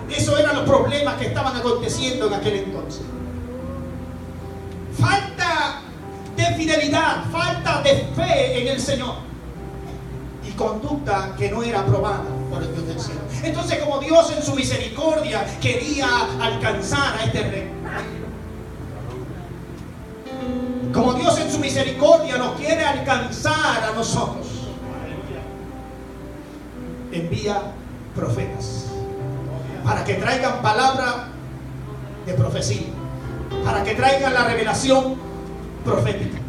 Esos eran los problemas que estaban aconteciendo en aquel entonces. Falta de fidelidad, falta de fe en el Señor y conducta que no era aprobada por el Dios del cielo. Entonces, como Dios en su misericordia quería alcanzar a este rey, como Dios en su misericordia nos quiere alcanzar a nosotros, envía profetas para que traigan palabra de profecía, para que traigan la revelación profética.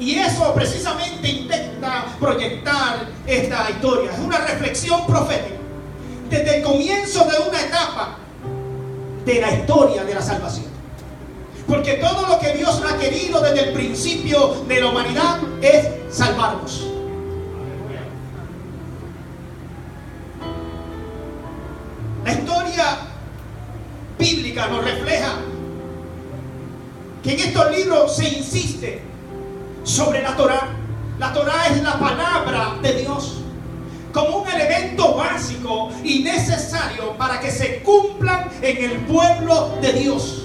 Y eso precisamente intenta proyectar esta historia. Es una reflexión profética desde el comienzo de una etapa de la historia de la salvación. Porque todo lo que Dios ha querido desde el principio de la humanidad es salvarnos. La historia bíblica nos refleja que en estos libros se insiste sobre la Torá. La Torá es la palabra de Dios como un elemento básico y necesario para que se cumplan en el pueblo de Dios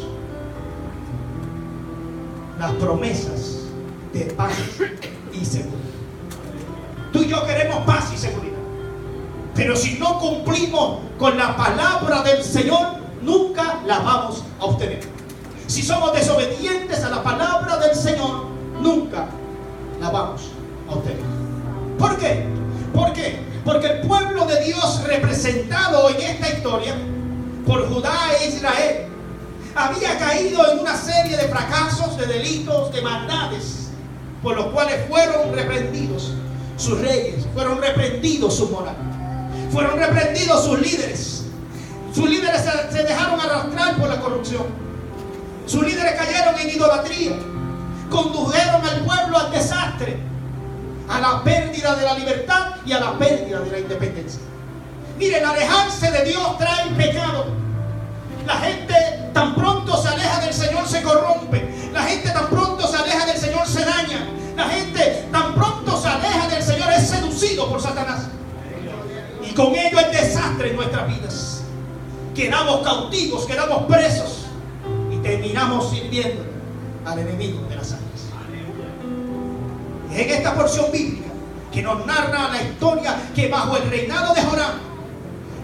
las promesas de paz y seguridad. Tú y yo queremos paz y seguridad, pero si no cumplimos con la palabra del Señor, nunca la vamos a obtener. Si somos desobedientes a la palabra del Señor, nunca la vamos a obtener. ¿Por qué? ¿Por qué? Porque el pueblo de Dios representado en esta historia por Judá e Israel había caído en una serie de fracasos, de delitos, de maldades, por los cuales fueron reprendidos sus reyes, fueron reprendidos su moral, fueron reprendidos sus líderes. Sus líderes se dejaron arrastrar por la corrupción. Sus líderes cayeron en idolatría, condujeron al pueblo al desastre, a la pérdida de la libertad y a la pérdida de la independencia. Miren, alejarse de Dios trae pecado. La gente tan pronto se aleja del Señor se corrompe. La gente tan pronto se aleja del Señor se daña. La gente tan pronto se aleja del Señor es seducido por Satanás. Y con ello el desastre en nuestras vidas. Quedamos cautivos, quedamos presos y terminamos sirviendo al enemigo de las almas. Es en esta porción bíblica que nos narra la historia que bajo el reinado de Joram,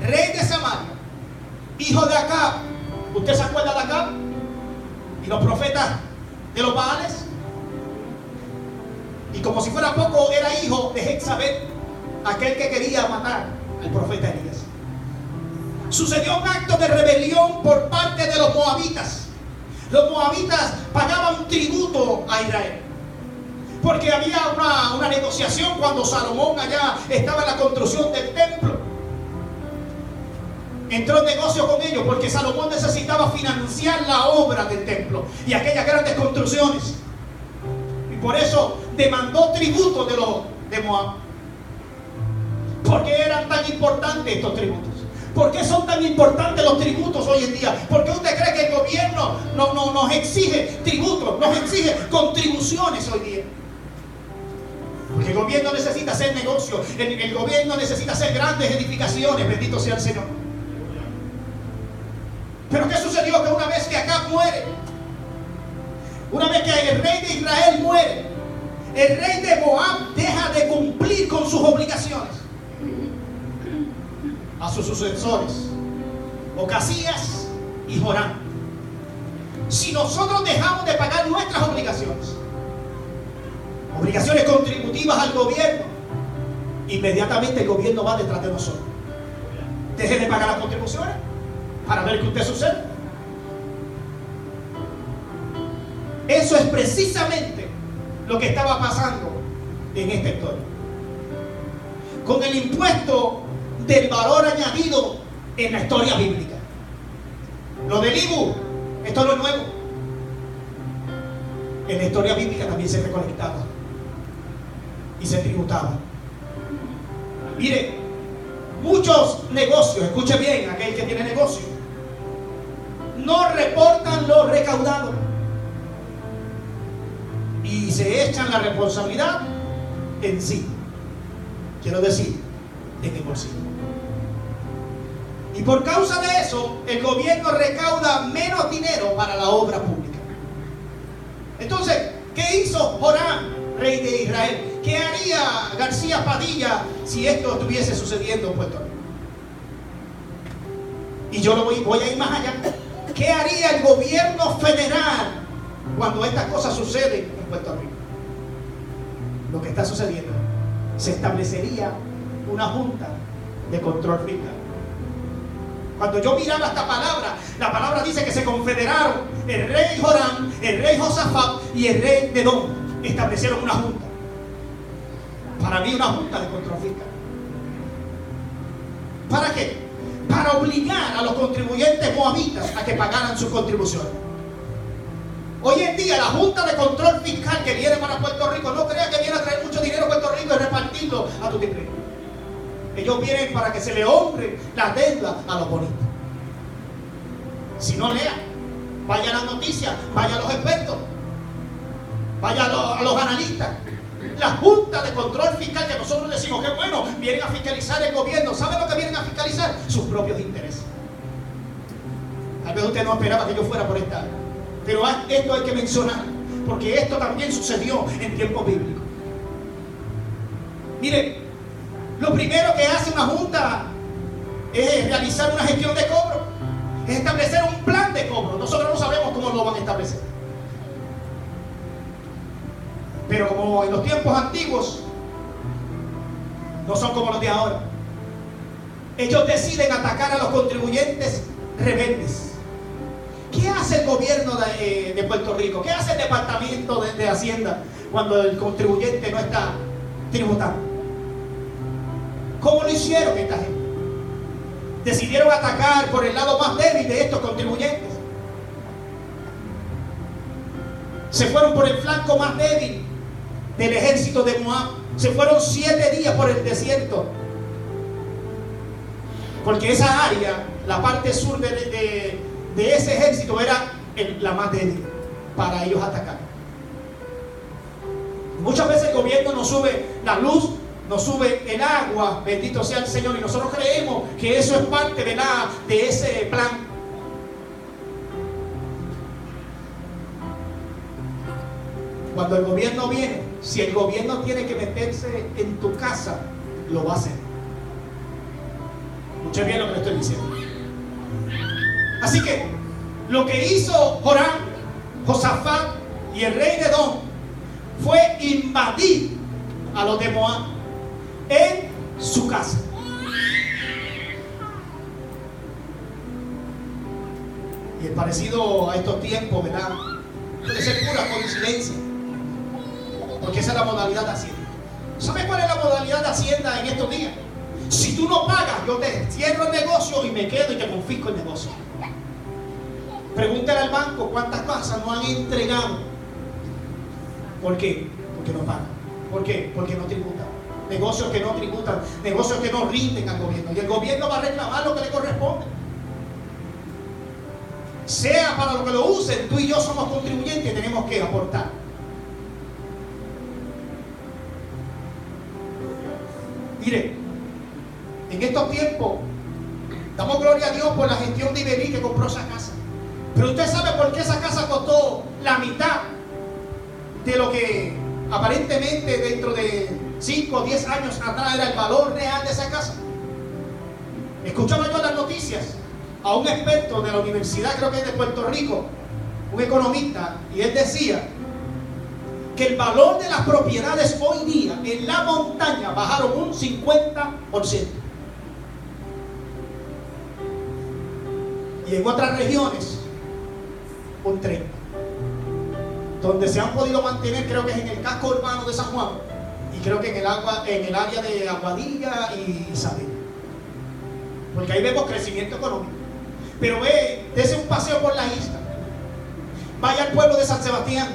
rey de Samaria, hijo de Acab, ¿usted se acuerda de Acab? Y los profetas de los Baales. Y como si fuera poco, era hijo de Jezabel, aquel que quería matar al profeta Elías. Sucedió un acto de rebelión por parte de los moabitas. Los moabitas pagaban tributo a Israel, porque había una negociación cuando Salomón allá estaba en la construcción del templo. Entró en negocio con ellos porque Salomón necesitaba financiar la obra del templo y aquellas grandes construcciones. Y por eso demandó tributo de Moab. ¿Por qué eran tan importantes estos tributos? ¿Por qué son tan importantes los tributos hoy en día? ¿Por qué usted cree que el gobierno nos exige tributos, nos exige contribuciones hoy día? Porque el gobierno necesita hacer negocios, el gobierno necesita hacer grandes edificaciones, bendito sea el Señor. Pero ¿qué sucedió? Que una vez que Acab muere, una vez que el rey de Israel muere, el rey de Moab deja de cumplir con sus obligaciones a sus sucesores, Ocasías y Joram. Si nosotros dejamos de pagar nuestras obligaciones contributivas al gobierno, inmediatamente el gobierno va detrás de nosotros. Deje de pagar las contribuciones para ver qué usted sucede. Eso es precisamente lo que estaba pasando en esta historia. Con el impuesto del valor añadido en la historia bíblica. Lo del IVU, esto no es nuevo. En la historia bíblica también se recolectaba y se tributaba. Mire, muchos negocios, escuche bien, aquel que tiene negocio, no reportan lo recaudado y se echan la responsabilidad en sí. Quiero decir, en el bolsillo. Y por causa de eso, el gobierno recauda menos dinero para la obra pública. Entonces, ¿qué hizo Joram, rey de Israel? ¿Qué haría García Padilla si esto estuviese sucediendo en Puerto Rico? Y yo voy a ir más allá. ¿Qué haría el gobierno federal cuando estas cosas suceden en Puerto Rico? Lo que está sucediendo, se establecería una junta de control fiscal. Cuando yo miraba esta palabra, la palabra dice que se confederaron el rey Joram, el rey Josafat y el rey de Edom. Establecieron una junta. Para mí, una junta de control fiscal. ¿Para qué? Para obligar a los contribuyentes moabitas a que pagaran sus contribuciones. Hoy en día la Junta de Control Fiscal que viene para Puerto Rico, no crea que viene a traer mucho dinero a Puerto Rico y repartirlo a tu tiempo. Ellos vienen para que se le honre la deuda a los bonitos. Si no, lean, vaya a las noticias, vaya a los expertos, vaya a los analistas. La Junta de Control Fiscal, que nosotros decimos que bueno, vienen a fiscalizar el gobierno. ¿Saben lo que vienen a fiscalizar? Sus propios intereses. Tal vez usted no esperaba que yo fuera por esta área, pero esto hay que mencionar, porque esto también sucedió en tiempos bíblicos. Mire, lo primero que hace una junta es realizar una gestión de cobro, es establecer un plan de cobro. Nosotros no sabemos cómo lo van a establecer, pero como en los tiempos antiguos no son como los de ahora, ellos deciden atacar a los contribuyentes rebeldes. ¿Qué hace el gobierno de Puerto Rico? ¿Qué hace el Departamento de Hacienda cuando el contribuyente no está tributando? ¿Cómo lo hicieron esta gente? Decidieron atacar por el lado más débil de estos contribuyentes. Se fueron por el flanco más débil del ejército de Moab. Se fueron 7 días por el desierto, porque esa área, la parte sur de ese ejército, era la más débil para ellos atacar. Muchas veces el gobierno nos sube la luz, nos sube el agua, bendito sea el Señor, y nosotros creemos que eso es parte de ese plan. Cuando el gobierno viene, si el gobierno tiene que meterse en tu casa, lo va a hacer. Escuchen bien lo que le estoy diciendo. Así que lo que hizo Joram, Josafat y el rey de Edom fue invadir a los de Moab en su casa. Y es parecido a estos tiempos, ¿verdad? Puede ser pura coincidencia, porque esa es la modalidad de Hacienda. ¿Sabes cuál es la modalidad de Hacienda en estos días? Si tú no pagas, yo te cierro el negocio y me quedo y te confisco el negocio. Pregúntale al banco cuántas casas no han entregado. ¿Por qué? Porque no pagan. ¿Por qué? Porque no tributan. Negocios que no tributan, negocios que no rinden al gobierno. Y el gobierno va a reclamar lo que le corresponde. Sea para lo que lo usen, tú y yo somos contribuyentes y tenemos que aportar. Mire, en estos tiempos damos gloria a Dios por la gestión de Iberí que compró esa casa. Pero usted sabe por qué esa casa costó la mitad de lo que aparentemente dentro de 5 o 10 años atrás era el valor real de esa casa. Escuchaba yo en las noticias a un experto de la universidad, creo que es de Puerto Rico, un economista, y él decía que el valor de las propiedades hoy día en la montaña bajaron un 50%. Y en otras regiones un 30%. Donde se han podido mantener, creo que es en el casco urbano de San Juan, y creo que en el área de Aguadilla y Isabel, porque ahí vemos crecimiento económico. Pero dése un paseo por la isla, vaya al pueblo de San Sebastián,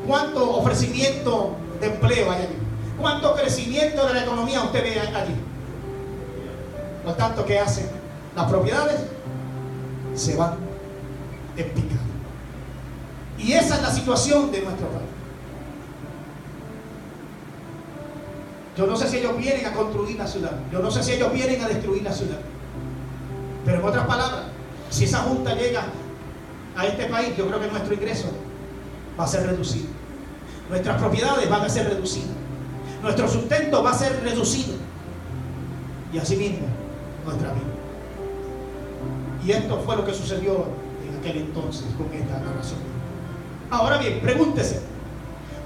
cuánto ofrecimiento de empleo hay allí, cuánto crecimiento de la economía usted ve allí. Por tanto, ¿qué hacen? Las propiedades se van en picado. Y esa es la situación de nuestro país. Yo no sé si ellos vienen a construir la ciudad, yo no sé si ellos vienen a destruir la ciudad. Pero en otras palabras, si esa junta llega a este país, yo creo que nuestro ingreso va a ser reducido. Nuestras propiedades van a ser reducidas. Nuestro sustento va a ser reducido. Y así mismo nuestra vida. Y esto fue lo que sucedió en aquel entonces con esta narración. Ahora bien, pregúntese,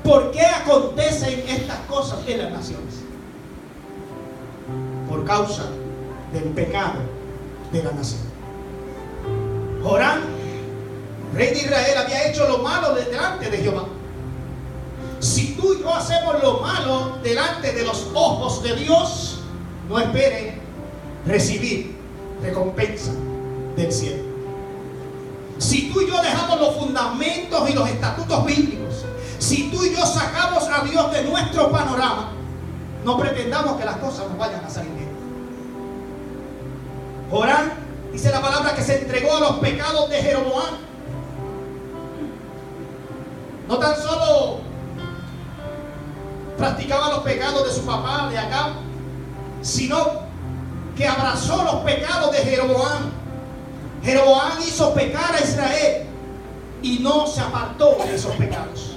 ¿por qué acontecen estas cosas en las naciones? Por causa del pecado de la nación. Joram, rey de Israel, había hecho lo malo delante de Jehová. Si tú y yo hacemos lo malo delante de los ojos de Dios, no esperen recibir recompensa del cielo. Si tú y yo dejamos los fundamentos y los estatutos bíblicos, si tú y yo sacamos a Dios de nuestro panorama, no pretendamos que las cosas nos vayan a salir bien. Joram, dice la palabra, que se entregó a los pecados de Jeroboam. No tan solo practicaba los pecados de su papá, de Acab, sino que abrazó los pecados de Jeroboam. Jeroboam hizo pecar a Israel y no se apartó de esos pecados.